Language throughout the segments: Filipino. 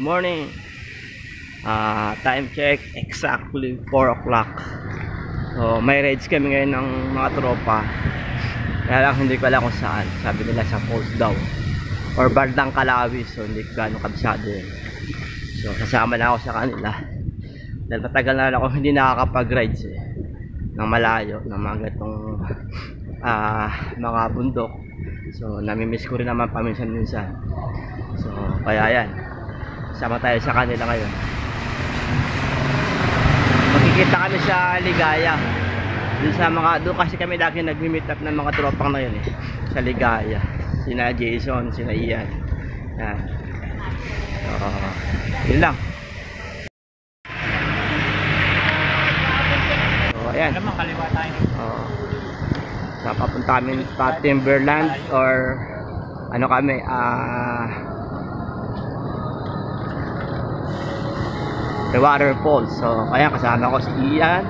morning. Time check, exactly 4 o'clock. So, may rides kami ngayon ng mga tropa. Kaya lang hindi ko alam kung saan. Sabi nila sa falls daw. Or Bardang Kalawi. So, hindi ko gano'ng kabisado yun. So, kasama na ako sa kanila. Dahil matagal na ako hindi nakakapag-rides ng malayo, ng mga gatong mga bundok. So, namimiss ko rin naman paminsan-minsan. So, kaya yan. Sama tayo sa kanila ngayon. Magkikita kami sa Ligaya. Doon kasi kami lagi nag-meet up ng mga tropang na yun sa Ligaya. Sina Jason, sina Ian. Yan. So, yun lang. So, ayan. Alam mo, kaliwa tayo. Sa papunta kami sa Timberland or ano kami, The Waterfalls. So, kaya kasama ko si Ian,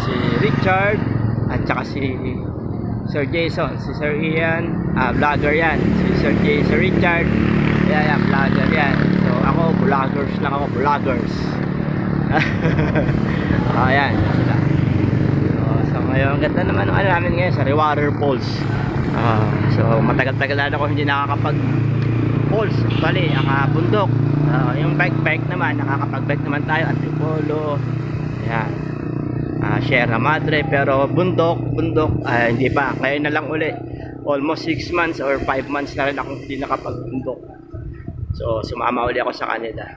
si Richard, at saka si Sir Jason. Si Sir Ian, vlogger yan. Si Sir Richard, yan, vlogger yan. So, ako, vloggers lang ako, vloggers. Ayan, sila. So, ngayon, ganda naman ang ano namin ngayon sa Waterfalls. So, matagal-tagal na ako hindi nakakapag-falls. Bali, bundok. Yung bike naman, nakakapag-bike naman tayo, Antipolo, ayan, Sierra Madre, pero bundok, hindi pa, ngayon na lang uli, almost 6 months or 5 months na rin akong hindi nakapag-bundok. So, sumama uli ako sa kanila,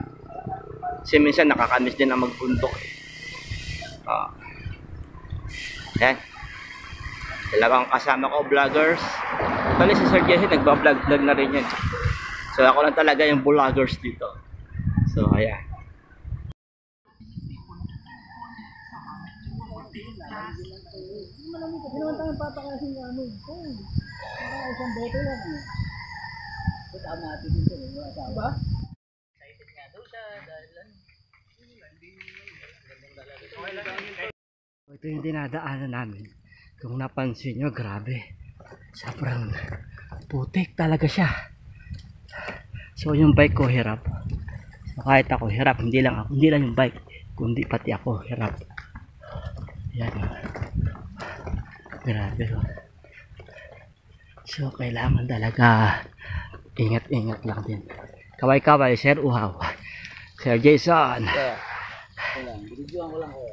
kasi minsan nakakamiss din na magbundok. Ayan, dalawang kasama ko, vloggers. Actually, si Sir Jesse, nagbablog na rin yun. So, ako lang talaga yung vloggers dito. So, ayan. Ito yung dinadaanan namin. Kung napansin nyo, grabe. Sobrang putik talaga siya. So, yung bike ko hirap. So, kahit ako hirap, hindi lang yung bike, kundi pati ako hirap. Yan. Grabe. So, kailangan talaga ingat-ingat lang din. Kaway-kaway, Sir Uhaw. Sir Jason. Binigyan ko lang ko.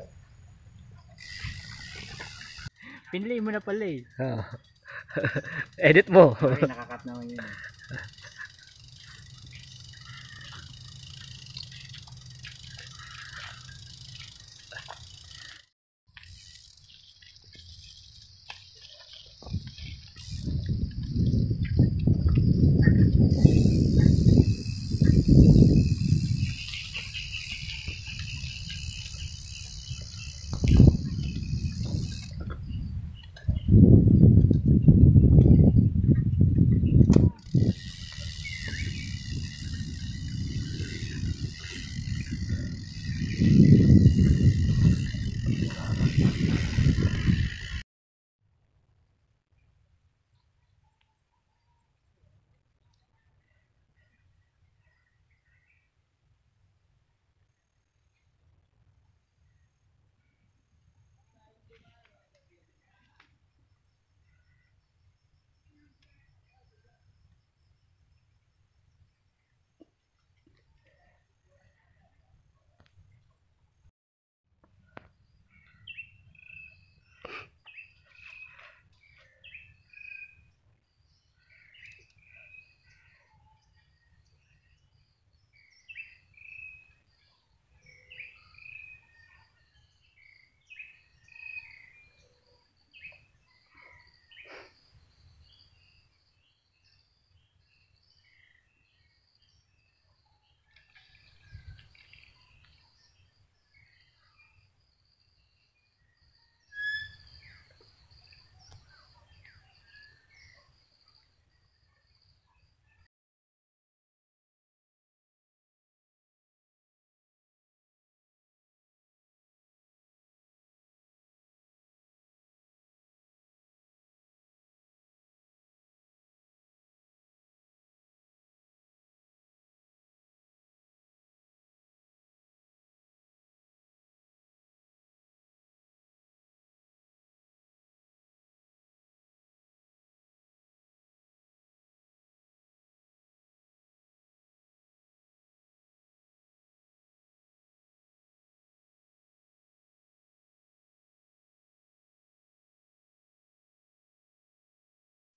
Pinlay mo na pala eh. Edit mo. Ay, nakakat naman yun.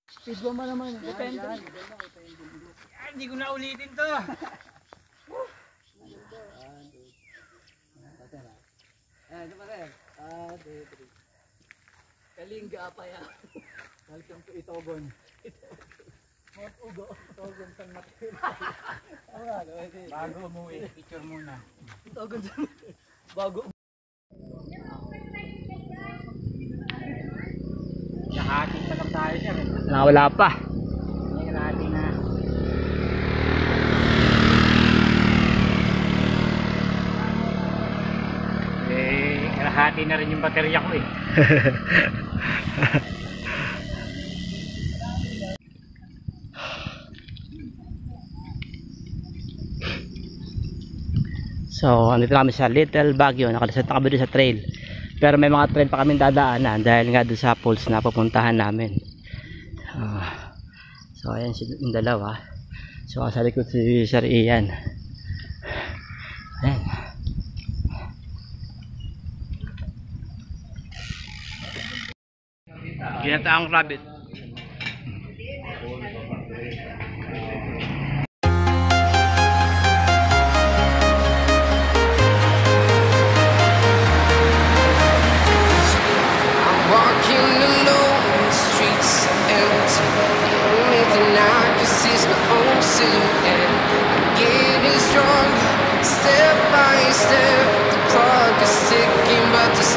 Speed bomb naman. Depende. Hindi ko na ulitin to. Ito pa rin. Kalinga pa yan. Welcome to Itogon. Mount Ugo. Itogon San Mateo. Bago umuwi, picture muna. Itogon San Mateo. Bago. Nakahati pa lang tayo siya. Wala pa. Nakahati na. Nakahati na rin yung baterya ko eh. So, andito kami sa Little Baguio. Nakalusot na kami doon sa trail. Pero may mga trail pa kaming dadaanan dahil nga doon sa falls na pupuntahan namin. So, ayan yung dalawa. So, sa likod si Sir Ian. Ayan. Ginataang rabbit.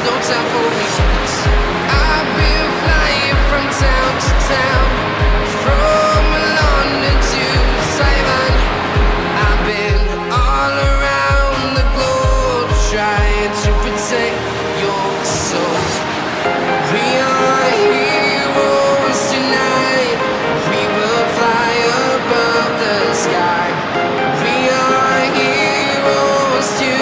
No time for me. I've been flying from town to town, from London to Taiwan. I've been all around the globe trying to protect your soul. We are heroes tonight. We will fly above the sky. We are heroes tonight.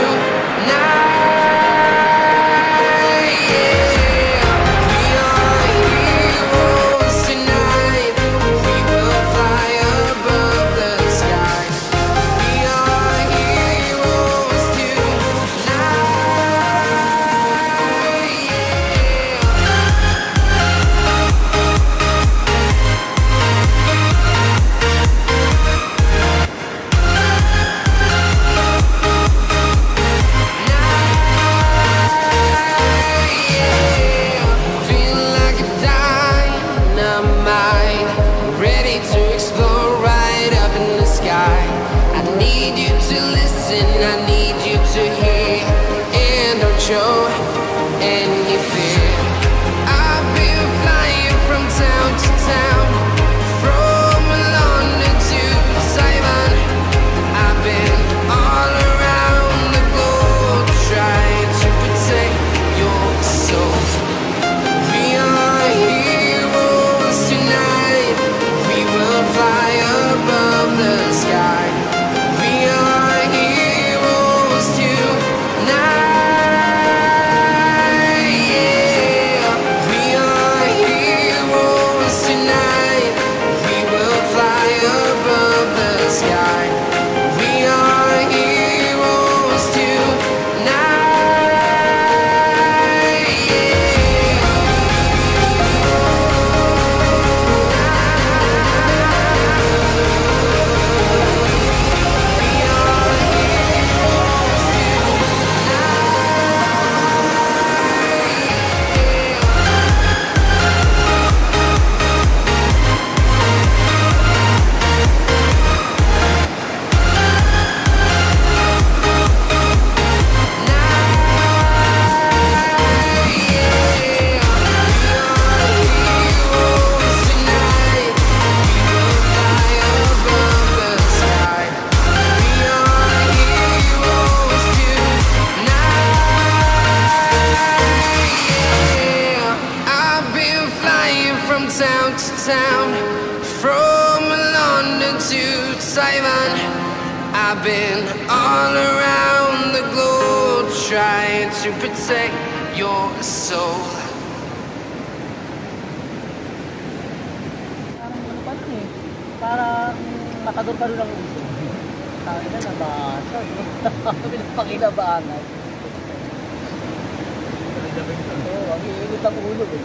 Taiwan. I've been all around the globe trying to protect your soul. Parang matador pa rin ang uso. Sabi na nabasa. Sabi na pakinabangan. Oo, ang iinit ang ulo eh.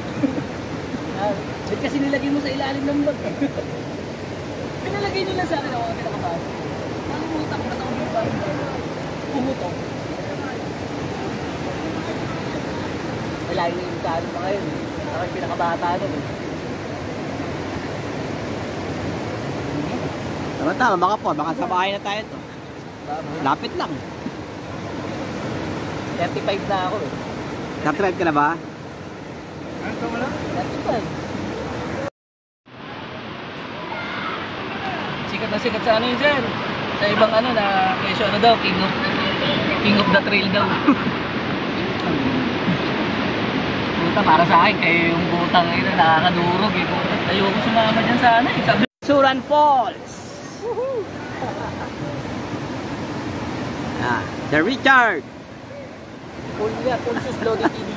Ba't kasi nilagay mo sa ilalim ng bag? Pinalagay nyo lang sa akin ako kasi nakabas. Nakumutak na ako yung bag. Pumutok. Ay, lagi yung sa akin pa ngayon. Ako yung pinakabata nun eh. Tama, baka po, baka sa bahay na tayo to. Lapit lang. 35 na ako eh. Nag-drive ka na ba? Ano mo lang? 35. Sikat na sikat sa ano yun dyan. Sa ibang ano na kesyo ano daw, king of the trail daw. Puta para sa akin, kayo yung butang ngayon na nakakadurog eh. Ayoko sumama dyan sa ano eh. Sabi Suran Falls. Ah, the Richard. full sus Lodi TV.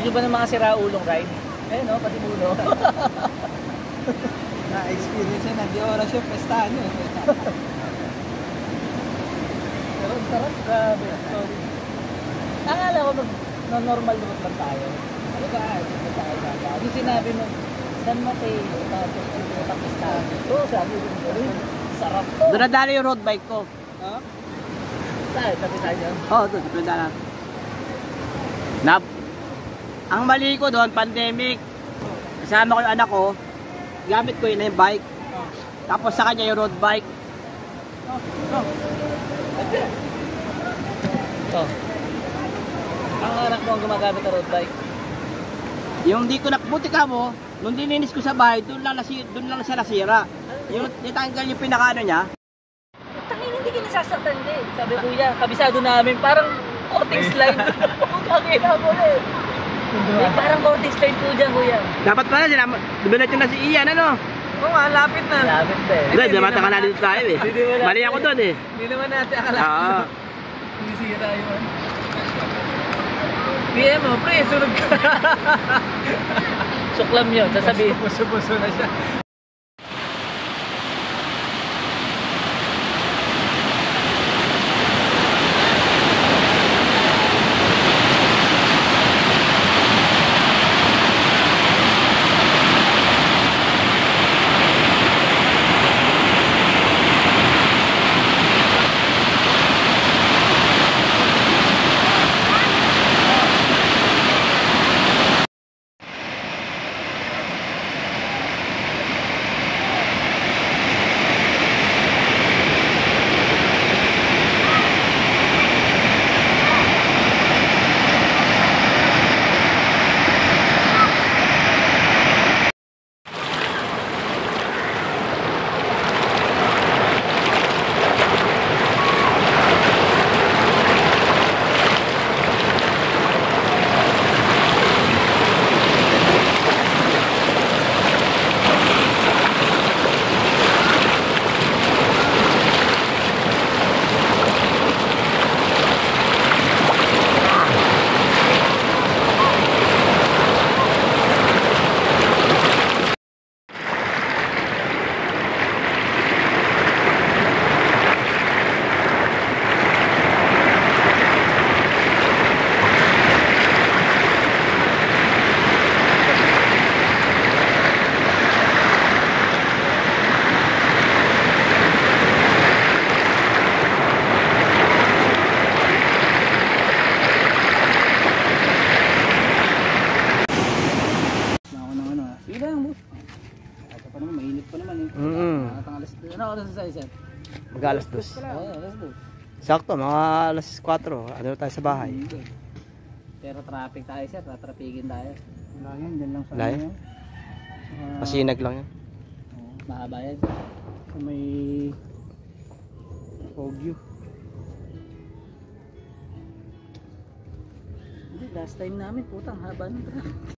Yun ba ng mga siraulong ride? Eh no, pati mulo. Na-experience yan, hindi oras yung pestahan yun. Pero ang sarap, grabe. Sorry. Akala ko normal route lang tayo. Ano ba? Ano tayo ba? Yung sinabi mo, San Mateo, tapos ang putang pestahan. Oo, sabi ko, sarap to. Doon nadala yung road bike ko. Ha? Saan? Sabi tayo. Oo, doon nadala. Ang mali ko doon, pandemic. Kasama ko yung anak ko. Gamit ko yun na yung bike. Tapos sa kanya yung road bike. Oh. Ang anak mo ang gumagamit ng road bike. Yung di ko nakbuti ka mo, nung dininis ko sa bahay, doon lang siya nasira. Yung nitanggal yung pinakaano niya. Tangin, hindi ka nasasaktan din. Sabi kuya, kabisado namin, parang coating slide. Tangin ako eh. Parang coating slide po dyan kuya. Dapat pala dumilat yun na si Ian, ano? Oo nga, lapit na. Lapit na eh. Hindi, damata ka na dito tayo eh. Mali ako doon eh. Hindi naman natin akala. Oo. Hindi sira yun. PM mo, pre, sunod ka. Suklam yun, sasabihin. Puso-puso na siya. Ano oras sa isa? Mag-alas 2. Oo, alas 2. Sakto, mga alas 4. Ano tayo sa bahay? Pero traffic tayo sir, tatrapigin tayo. Wala yan, dyan lang sa Layo? ano. Pasinag lang yan. Mahaba yan. Sa may Ogyo. Hindi, last time namin, putang haba ng traffic.